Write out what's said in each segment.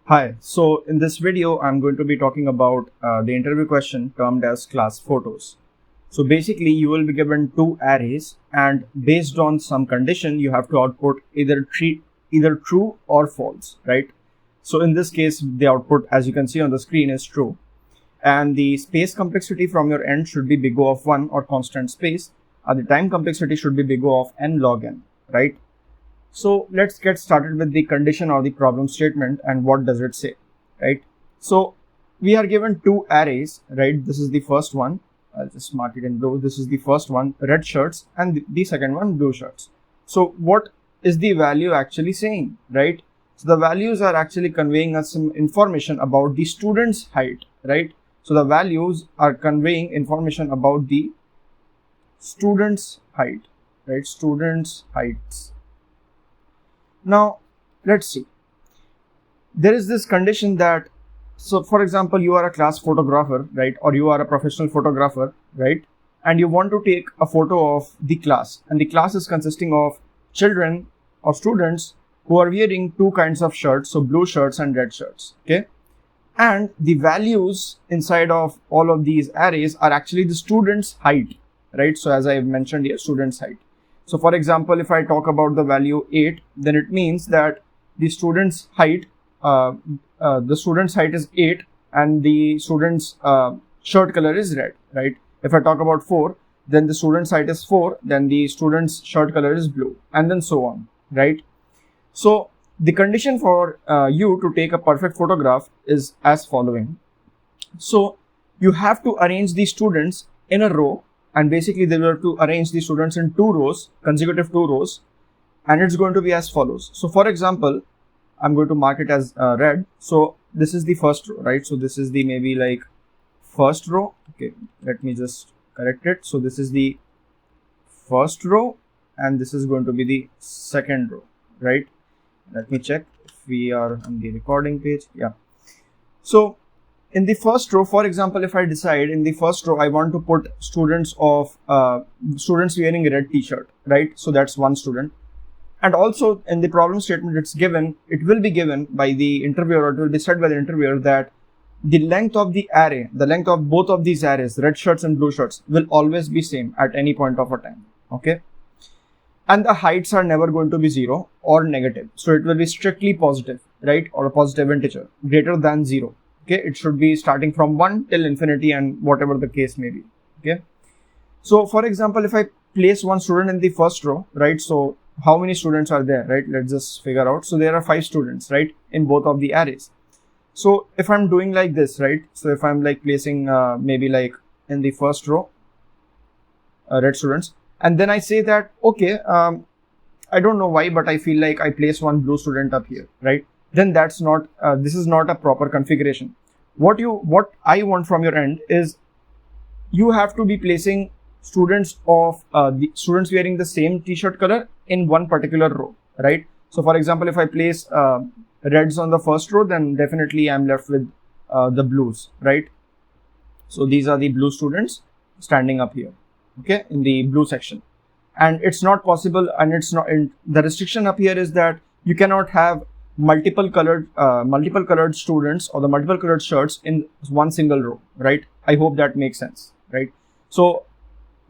Hi, so in this video, I'm going to be talking about the interview question termed as class photos. So basically, you will be given two arrays, and based on some condition, you have to output either true or false, right? So in this case, the output, as you can see on the screen, is true. And the space complexity from your end should be big O of 1 or constant space. The time complexity should be big O of n log n, right? So let's get started with the condition or the problem statement and what does it say, right? So we are given two arrays, right? This is the first one. I'll just mark it in blue. This is the first one, red shirts, and the second one, blue shirts. So what is the value actually saying, right? So the values are actually conveying us some information about the student's height, right? So the values are conveying information about the student's height, right? Student's heights. Now, let's see. There is this condition that, so for example, you are a class photographer, right? Or you are a professional photographer, right? And you want to take a photo of the class. And the class is consisting of children or students who are wearing two kinds of shirts, so blue shirts and red shirts, okay? And the values inside of all of these arrays are actually the student's height, right? So as I mentioned here, student's height. So for example, if I talk about the value 8, then it means that the student's height, is 8 and the student's shirt color is red, right? If I talk about 4, then the student's height is 4, then the student's shirt color is blue, and then so on, right? So the condition for you to take a perfect photograph is as following. So you have to arrange the students in a row, and basically they were to arrange the students in two rows, consecutive two rows, and it's going to be as follows. So for example, I'm going to mark it as red. So this is the first row, right? So this is the maybe like first row. Okay, let me just correct it. So this is the first row and this is going to be the second row, right? Let me check if we are on the recording page. Yeah. So in the first row, for example, if I decide in the first row, I want to put students wearing a red t-shirt, right? So that's one student. And also in the problem statement, it will be given by the interviewer, or it will be said by the interviewer that the length of the array, the length of both of these arrays, red shirts and blue shirts, will always be same at any point of a time, okay? And the heights are never going to be 0 or negative. So it will be strictly positive, right? Or a positive integer greater than 0. Okay, it should be starting from 1 till infinity and whatever the case may be. Okay, so for example, if I place one student in the first row, right? So how many students are there, right? Let's just figure out. So there are 5 students, right? In both of the arrays. So if I'm doing like this, right? So if I'm like placing maybe like in the first row, red students, and then I say that, okay, I don't know why, but I feel like I place one blue student up here, right? Then that's not, this is not a proper configuration. What I want from your end is you have to be placing students of the students wearing the same t-shirt color in one particular row, right? So for example, if I place reds on the first row, then definitely I'm left with the blues, right? So these are the blue students standing up here, okay, in the blue section. And it's not possible, and it's not, and the restriction up here is that you cannot have multiple colored students or the multiple colored shirts in one single row, right? I hope that makes sense, right? So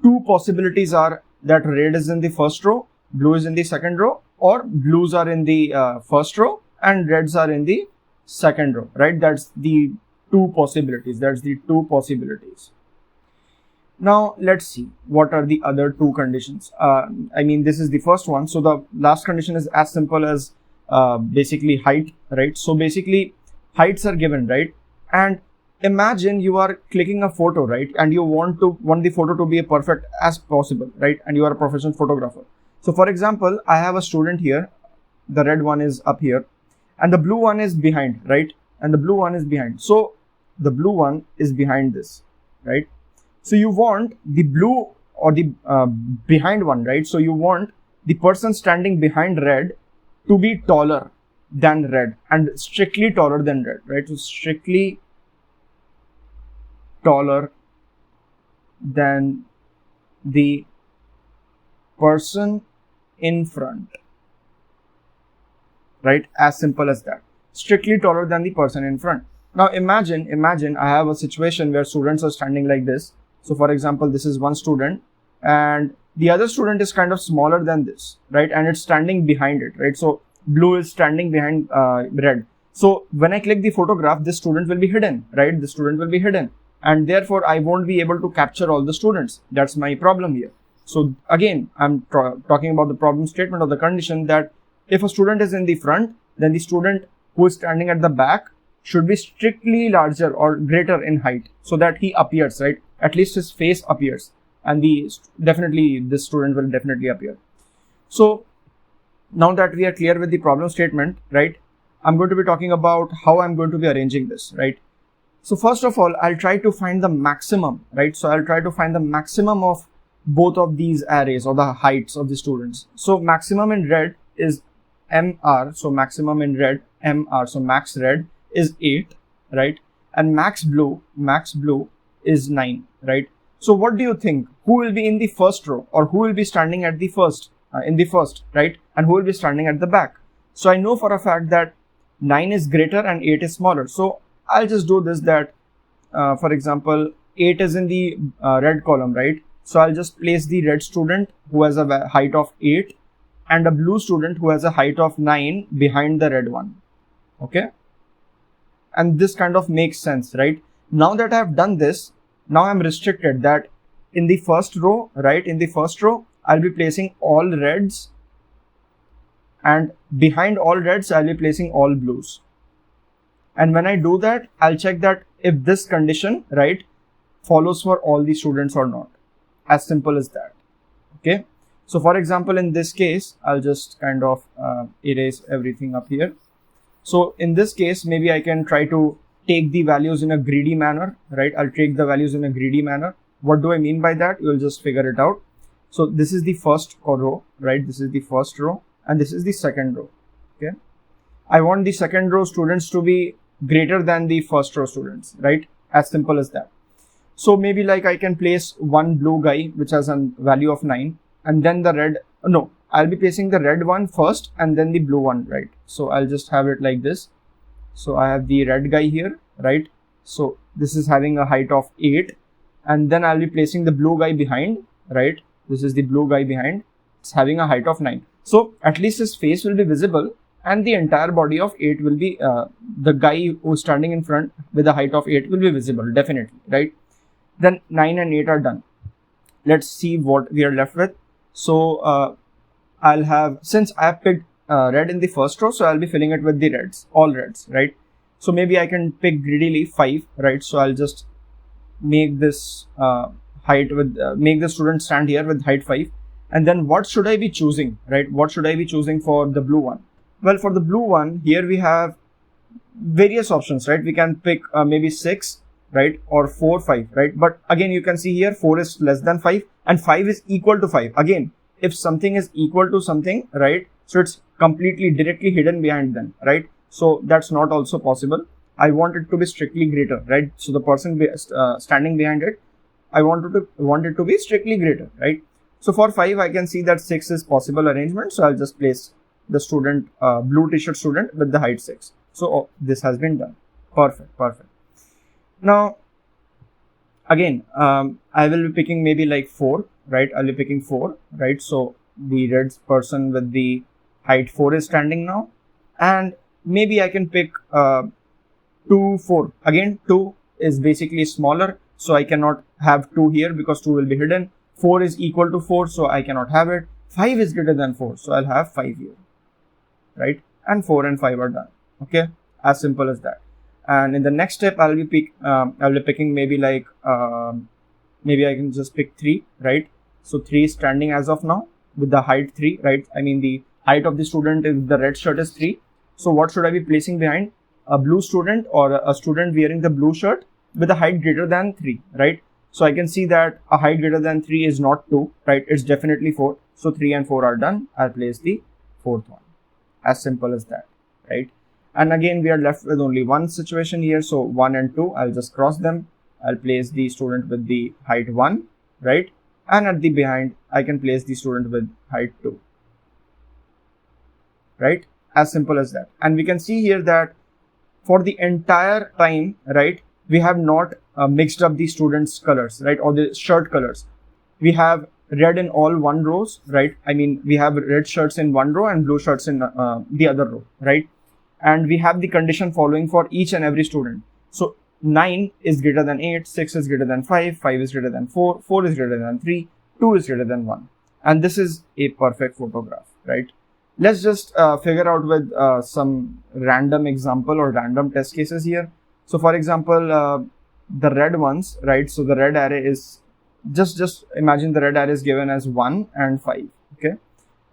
two possibilities are that red is in the first row, blue is in the second row, or blues are in the first row and reds are in the second row, right? That's the two possibilities. Now let's see what are the other two conditions. I mean, this is the first one. So the last condition is as simple as basically height, right? So basically heights are given, right? And imagine you are clicking a photo, right? And you want the photo to be as perfect as possible, right? And you are a professional photographer. So for example, I have a student here, the red one is up here and the blue one is behind, right? And the blue one is behind. So the blue one is behind this, right? So you want the blue or the behind one, right? So you want the person standing behind red to be taller than red and strictly taller than red, right? So strictly taller than the person in front, right? As simple as that. strictly taller than the person in front. Now imagine I have a situation where students are standing like this. So for example, this is one student and the other student is kind of smaller than this, right? And it's standing behind it, right? So blue is standing behind red. So when I click the photograph, this student will be hidden, right? The student will be hidden. And therefore, I won't be able to capture all the students. That's my problem here. So again, I'm talking about the problem statement of the condition that if a student is in the front, then the student who is standing at the back should be strictly larger or greater in height so that he appears, right? At least his face appears. And definitely this student will definitely appear. So now that we are clear with the problem statement, right? I'm going to be talking about how I'm going to be arranging this, right? So first of all, I'll try to find the maximum, right? So I'll try to find the maximum of both of these arrays or the heights of the students. So maximum in red is MR. So maximum in red, MR. So max red is 8, right? And max blue is 9, right? So what do you think? Who will be in the first row or who will be standing at the first, right? And who will be standing at the back? So I know for a fact that 9 is greater and 8 is smaller. So I'll just do this that, for example, 8 is in the red column, right? So I'll just place the red student who has a height of 8 and a blue student who has a height of 9 behind the red one. Okay. And this kind of makes sense, right? Now that I've done this, now I'm restricted that in the first row, right? In the first row, I'll be placing all reds and behind all reds, I'll be placing all blues. And when I do that, I'll check that if this condition, right, follows for all the students or not. As simple as that. Okay. So for example, in this case, I'll just kind of erase everything up here. So in this case, maybe I can try to take the values in a greedy manner, right? I'll take the values in a greedy manner. What do I mean by that? You'll just figure it out. So this is the first row, right? This is the first row and this is the second row. Okay. I want the second row students to be greater than the first row students, right? As simple as that. So maybe like I can place one blue guy which has a value of 9 and then the red, no, I'll be placing the red one first and then the blue one, right? So I'll just have it like this. So I have the red guy here, right? So this is having a height of 8 and then I'll be placing the blue guy behind, right? This is the blue guy behind. It's having a height of 9. So at least his face will be visible and the entire body of 8 will be, the guy who's standing in front with a height of 8 will be visible, definitely, right? Then 9 and 8 are done. Let's see what we are left with. So I'll have, since I have picked red in the first row, so I'll be filling it with the reds, all reds, right? So maybe I can pick greedily 5, right? So I'll just make this height with, make the student stand here with height 5. And then what should I be choosing, right? What should I be choosing for the blue one? Well, for the blue one, here we have various options, right? We can pick maybe 6, right? Or 4, 5, right? But again, you can see here 4 is less than 5 and 5 is equal to 5. Again, if something is equal to something, right? So it's completely directly hidden behind them, right? So that's not also possible. I want it to be strictly greater, right? So the person standing behind it, I want it to be strictly greater, right? So for 5, I can see that 6 is possible arrangement. So I'll just place the student, blue t-shirt student with the height 6. So this has been done. Perfect. Now, again, I will be picking maybe like 4, right? I'll be picking 4, right? So the red person with the height 4 is standing now. And maybe I can pick 2, 4. Again, 2 is basically smaller. So I cannot have 2 here because 2 will be hidden. 4 is equal to 4. So I cannot have it. 5 is greater than 4. So I'll have 5 here, right? And 4 and 5 are done. Okay. As simple as that. And in the next step, I'll be picking maybe like, maybe I can just pick 3, right? So 3 is standing as of now with the height 3, right? I mean, the height of the student is the red shirt is 3. So what should I be placing behind? A blue student or a student wearing the blue shirt with a height greater than 3, right? So I can see that a height greater than 3 is not 2, right? It's definitely 4. So 3 and 4 are done. I'll place the 4th one. As simple as that, right? And again, we are left with only one situation here. So 1 and 2, I'll just cross them. I'll place the student with the height 1, right? And at the behind, I can place the student with height 2, right? As simple as that. And we can see here that for the entire time, right, we have not mixed up the students' colors, right, or the shirt colors. We have red in all one rows, right? I mean, we have red shirts in one row and blue shirts in the other row, right? And we have the condition following for each and every student. So 9 is greater than 8, 6 is greater than 5, 5 is greater than 4, 4 is greater than 3, 2 is greater than 1. And this is a perfect photograph, right? Let's just figure out with some random example or random test cases here. So for example, the red ones, right? So the red array is, just imagine the red array is given as 1 and 5, okay?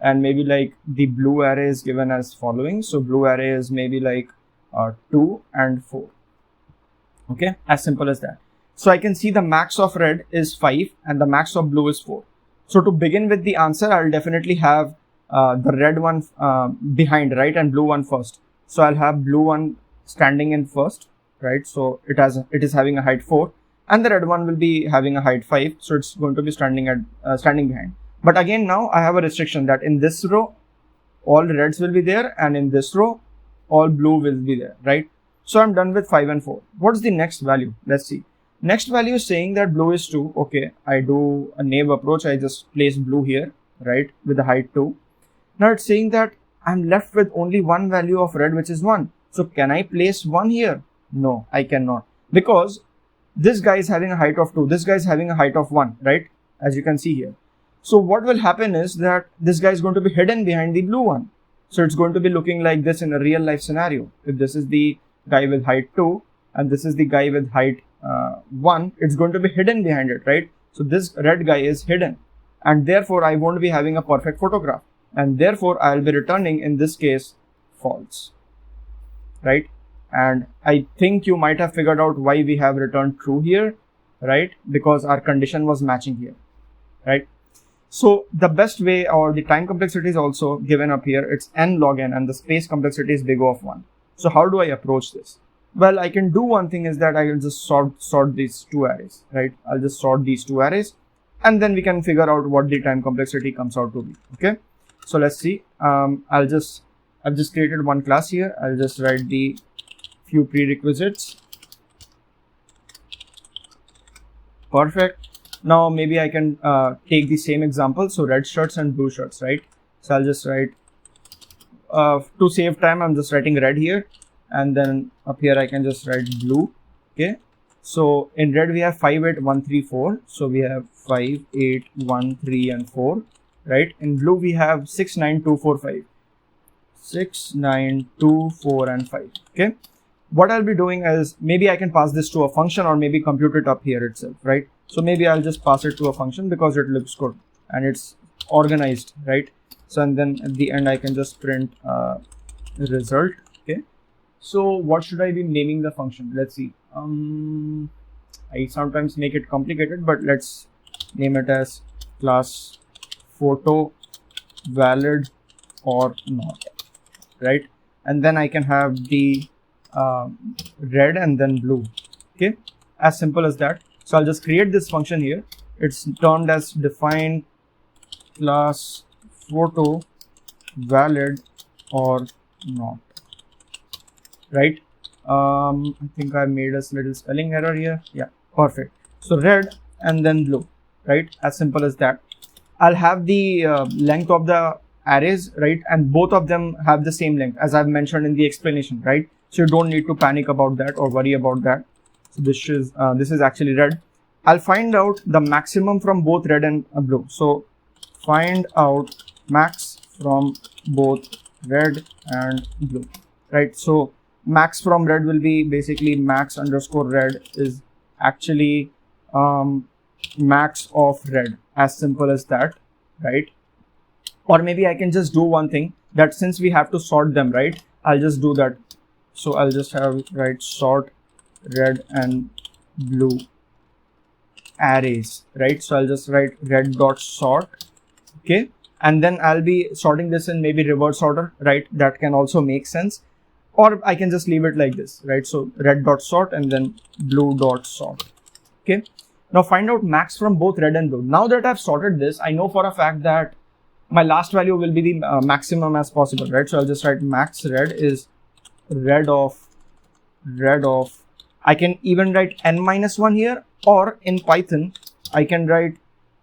And maybe like the blue array is given as following. So blue array is maybe like 2 and 4, okay? As simple as that. So I can see the max of red is 5 and the max of blue is 4. So to begin with the answer, I'll definitely have the red one behind, right, and blue one first. So I'll have blue one standing in first, right? So it is having a height 4, and the red one will be having a height 5. So it's going to be standing behind. But again, now I have a restriction that in this row, all reds will be there, and in this row, all blue will be there, right? So I'm done with 5 and 4. What's the next value? Let's see. Next value is saying that blue is 2. Okay, I do a naive approach. I just place blue here, right, with the height 2. Now it's saying that I'm left with only one value of red, which is 1. So can I place 1 here? No, I cannot, because this guy is having a height of 2. This guy is having a height of 1, right? As you can see here. So what will happen is that this guy is going to be hidden behind the blue one. So it's going to be looking like this in a real life scenario. If this is the guy with height 2 and this is the guy with height 1, it's going to be hidden behind it, right? So this red guy is hidden, and therefore I won't be having a perfect photograph, and therefore I'll be returning in this case false, right? And I think you might have figured out why we have returned true here, right? Because our condition was matching here, right? So the best way, or the time complexity is also given up here. It's n log n, and the space complexity is big O of 1. So how do I approach this? Well, I can do one thing is that I will just sort these two arrays, right? I'll just sort these two arrays, and then we can figure out what the time complexity comes out to be, okay? So let's see. I've just created one class here. I'll just write the few prerequisites. Perfect. Now maybe I can take the same example. So red shirts and blue shirts, right? So I'll just write, to save time, I'm just writing red here. And then up here I can just write blue, okay? So in red we have 5, 8, 1, 3, 4. So we have 5, 8, 1, 3 and 4, right? In blue we have 6, 9, 2, 4, 5. 6, 9, 2, 4 and 5, okay? What I'll be doing is, maybe I can pass this to a function, or maybe compute it up here itself, right? So maybe I'll just pass it to a function because it looks good and it's organized, right? So and then at the end I can just print result, okay? So what should I be naming the function? Let's see. I sometimes make it complicated, but let's name it as class photo valid or not, right? And then I can have the red and then blue, okay? As simple as that. So I'll just create this function here. It's termed as define class photo valid or not, right? I think I made a little spelling error here. Yeah, perfect. So red and then blue, right? As simple as that. I'll have the length of the arrays, right? And both of them have the same length as I've mentioned in the explanation, right? So you don't need to panic about that or worry about that. So this is actually red. I'll find out the maximum from both red and blue. So find out max from both red and blue, right? So max from red will be basically max underscore red is actually max of red, as simple as that, right? Or maybe I can just do one thing, that since we have to sort them, right? I'll just do that. So I'll just have sort red and blue arrays, right? So I'll just write red dot sort, okay? And then I'll be sorting this in maybe reverse order, right? That can also make sense. Or I can just leave it like this, right? So red dot sort and then blue dot sort, okay? Now find out max from both red and blue. Now that I've sorted this, I know for a fact that my last value will be the maximum as possible, right? So I'll just write max red is red of red of, I can even write n minus 1 here, or in Python I can write,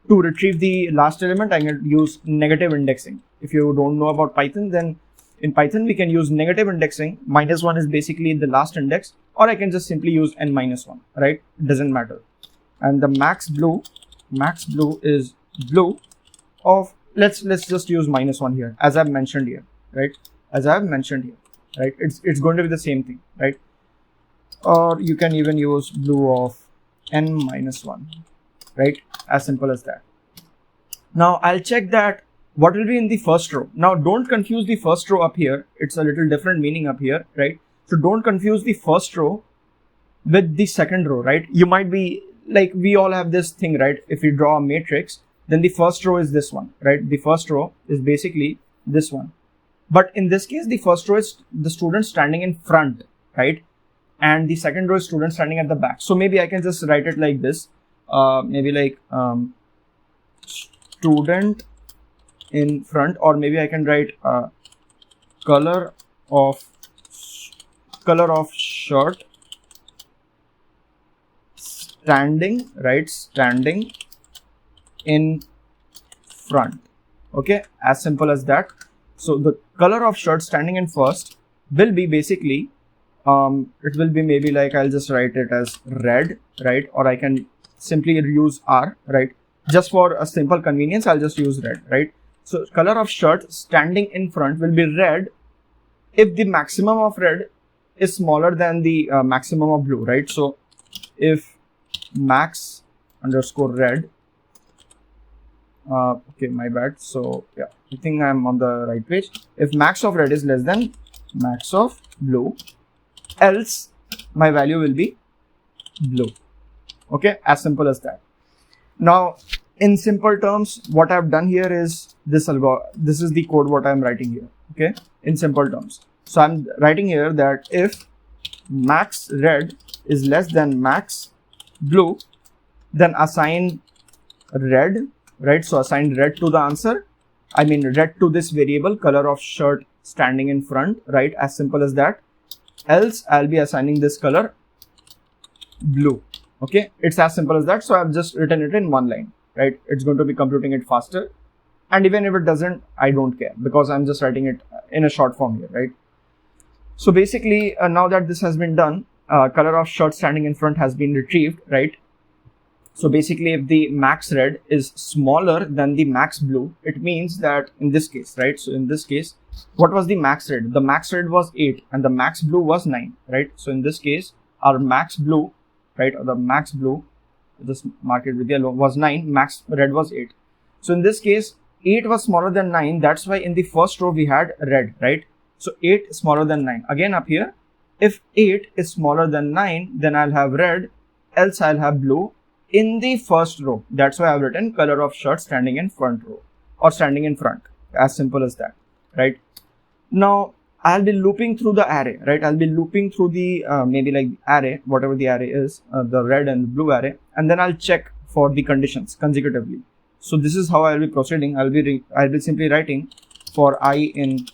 to retrieve the last element I can use negative indexing. If you don't know about Python, then in Python we can use negative indexing. Minus 1 is basically the last index, or I can just simply use n minus 1, right? It doesn't matter. And the max blue is blue of, let's just use minus 1 here, as I've mentioned here, right? As I've mentioned here, right? It's going to be the same thing, right? Or you can even use blue of n minus 1, right? As simple as that. Now I'll check that what will be in the first row. Now don't confuse the first row up here. It's a little different meaning up here, right? So don't confuse the first row with the second row, right? You might be like, we all have this thing, right? If we draw a matrix, then the first row is this one, right? The first row is basically this one. But in this case, the first row is the student standing in front, right? And the second row is student standing at the back. So maybe I can just write it like this. Maybe like student in front, or maybe I can write color of shirt standing, right? Standing in front. Okay, as simple as that. So the color of shirt standing in first will be basically it will be maybe like, I'll just write it as red, right? Or I can simply use R, right? Just for a simple convenience, I'll just use red, right? So color of shirt standing in front will be red if the maximum of red is smaller than the maximum of blue, right? So if max underscore red, okay, my bad. So yeah, I think I'm on the right page. If max of red is less than max of blue, else my value will be blue. Okay, as simple as that. Now in simple terms, what I've done here is this is the code what I'm writing here. Okay, in simple terms. So I'm writing here that if max red is less than max blue, then assign red, right? So assign red to the answer. I mean red to this variable color of shirt standing in front, right? As simple as that. Else I'll be assigning this color blue. Okay, it's as simple as that. So I've just written it in one line, right? It's going to be computing it faster, and even if it doesn't, I don't care, because I'm just writing it in a short form here, right? So basically now that this has been done, color of shirt standing in front has been retrieved, right? So basically if the max red is smaller than the max blue, it means that in this case, right? So in this case, what was the max red? The max red was 8 and the max blue was 9, right? So in this case, our max blue, right, or the max blue, just mark it with yellow, was 9, max red was 8. So in this case, 8 was smaller than 9. That's why in the first row we had red, right? So 8 is smaller than 9. Again up here, if 8 is smaller than 9, then I'll have red, else I'll have blue in the first row. That's why I've written color of shirt standing in front row, or standing in front. As simple as that, right? Now I'll be looping through the array, right? I'll be looping through the maybe like array, whatever the array is, the red and the blue array, and then I'll check for the conditions consecutively. So this is how I'll be proceeding. I'll be simply writing for I in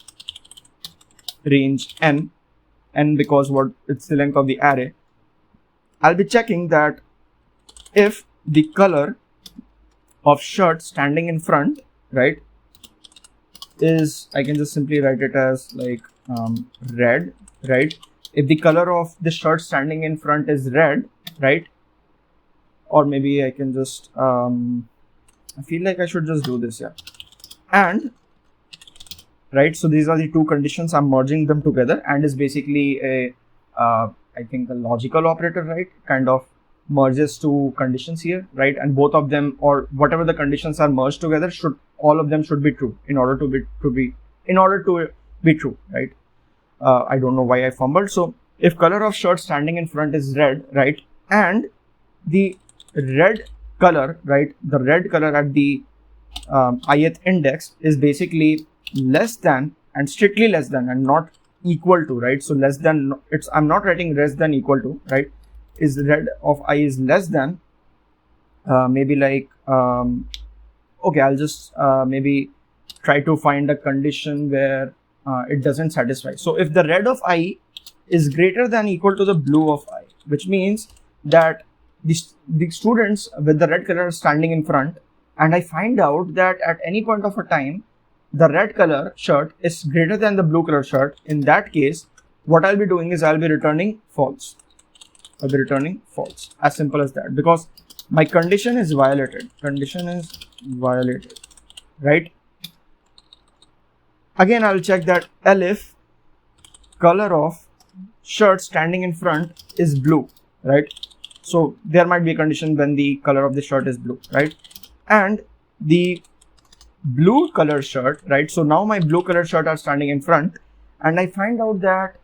range n because what it's the length of the array. I'll be checking that if the color of shirt standing in front, right, is, I can just simply write it as like red, right? If the color of the shirt standing in front is red, right? Or maybe I can just I feel like I should just do this, yeah. And right, so these are the two conditions. I'm merging them together, and is basically a I think a logical operator, right? Kind of merges two conditions here, right? And both of them, or whatever the conditions are merged together, all of them should be true in order to be true, right? I don't know why I fumbled. So if color of shirt standing in front is red, right, and the red color, right, the red color at the ith index is basically less than, and strictly less than, and not equal to, right? So less than, I'm not writing less than equal to, right? Is red of I is less than, maybe like okay, I'll just maybe try to find a condition where it doesn't satisfy. So if the red of I is greater than equal to the blue of I, which means that the students with the red color are standing in front, and I find out that at any point of a time, the red color shirt is greater than the blue color shirt. In that case, what I'll be doing is I'll be returning false. I'll be returning false. As simple as that, because my condition is violated. Condition is violated, right? Again, I'll check that if color of shirt standing in front is blue, right? So there might be a condition when the color of the shirt is blue, right? And the blue color shirt, right? So now my blue color shirt are standing in front, and I find out that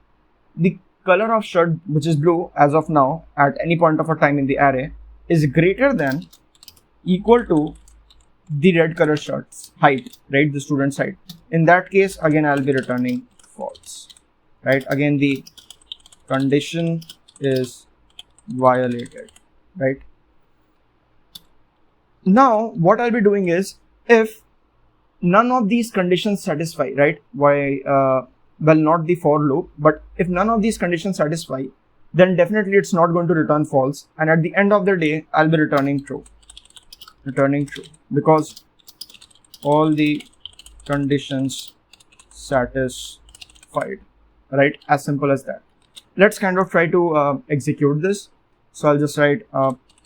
the color of shirt which is blue as of now at any point of a time in the array is greater than equal to the red color shirt's height, right? The student's height. In that case, again, I'll be returning false, right? Again, the condition is violated, right? Now, what I'll be doing is, if none of these conditions satisfy, right? Well, not the for loop, but if none of these conditions satisfy, then definitely it's not going to return false. And at the end of the day, I'll be returning true. Returning true, because all the conditions satisfied, right? As simple as that. Let's kind of try to execute this. So I'll just write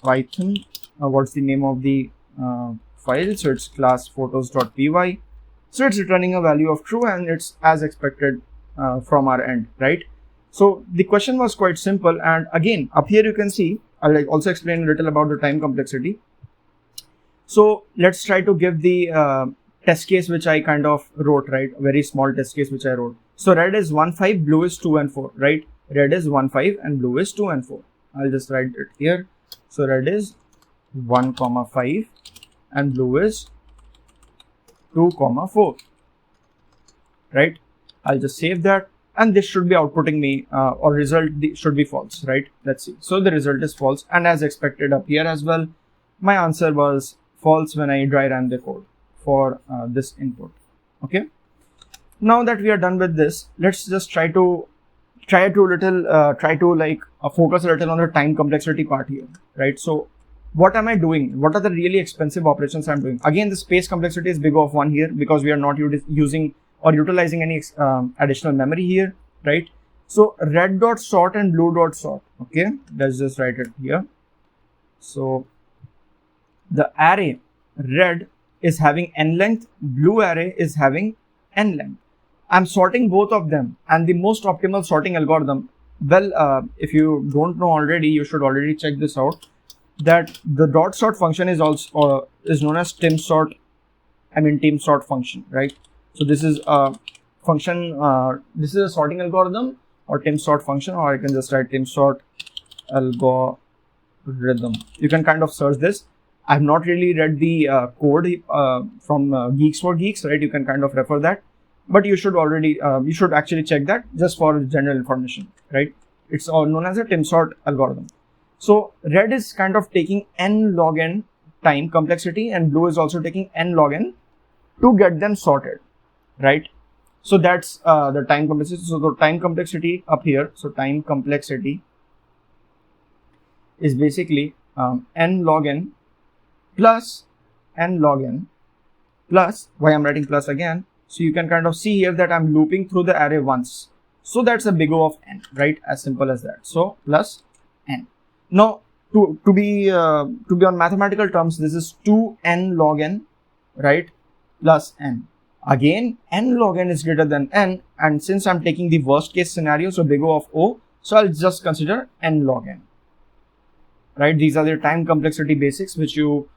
Python. What's the name of the file? So it's class photos.py. So it's returning a value of true, and it's as expected from our end, right? So the question was quite simple. And again, up here you can see, I'll also explain a little about the time complexity. So let's try to give the test case which I kind of wrote, right? A very small test case which I wrote. So red is 1, 5, blue is 2 and 4, right? Red is 1, 5 and blue is 2 and 4. I'll just write it here. So red is 1, 5 and blue is 2, 4, right? I'll just save that, and this should be outputting me or result should be false, right? Let's see. So the result is false, and as expected up here as well, my answer was false when I dry ran the code for this input. Okay. Now that we are done with this, let's just try to focus a little on the time complexity part here, right? So what am I doing? What are the really expensive operations I'm doing? Again, the space complexity is big of 1 here, because we are not using or utilizing any additional memory here, right? So red dot sort and blue dot sort. Okay, let's just write it here. So the array red is having n length, blue array is having n length. I'm sorting both of them, and the most optimal sorting algorithm, well, if you don't know already, you should already check this out, that the dot sort function is also is known as tim sort function, right? So this is a function, this is a sorting algorithm or tim sort function, or I can just write tim sort algorithm. You can kind of search this. I've not really read the code from Geeks for Geeks, right? You can kind of refer that, but you should already you should actually check that just for general information, right? It's all known as a tim sort algorithm. So red is kind of taking n log n time complexity, and blue is also taking n log n to get them sorted, right? So that's the time complexity. So the time complexity up here, so time complexity is basically n log n plus n log n plus, why I'm writing plus again, so you can kind of see here that I'm looping through the array once. So that's a big O of n, right? As simple as that. So plus n. Now to be on mathematical terms, this is 2n log n, right? Plus n. Again, n log n is greater than n, and since I'm taking the worst case scenario, so big O of O, so I'll just consider n log n, right? These are the time complexity basics which you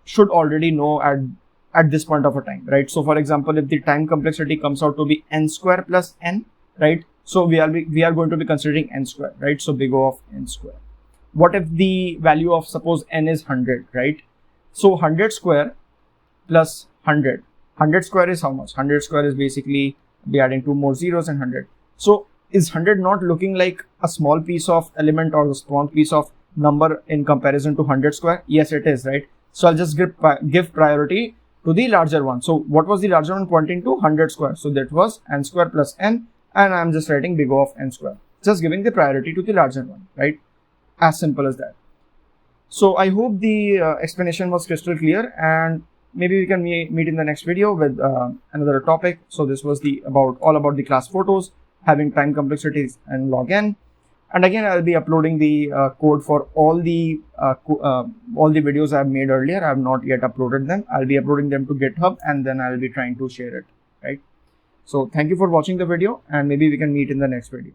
should already know at this point of a time, right? So for example, if the time complexity comes out to be n square plus n, right? So we are going to be considering n square, right? So big O of n square. What if the value of, suppose n is 100, right? So 100 square plus 100. 100 square is how much? 100 square is basically be adding 2 more zeros and 100. So is 100 not looking like a small piece of element or a small piece of number in comparison to 100 square? Yes, it is, right? So I'll just give priority to the larger one. So what was the larger one pointing to? 100 square. So that was n square plus n, and I'm just writing big O of n square. just giving the priority to the larger one, right? As simple as that. So I hope the explanation was crystal clear, and maybe we can meet in the next video with another topic. So this was all about the class photos, having time complexities and log n. And again, I'll be uploading the code for all the videos I've made earlier. I have not yet uploaded them. I'll be uploading them to GitHub, and then I'll be trying to share it, right? So thank you for watching the video, and maybe we can meet in the next video.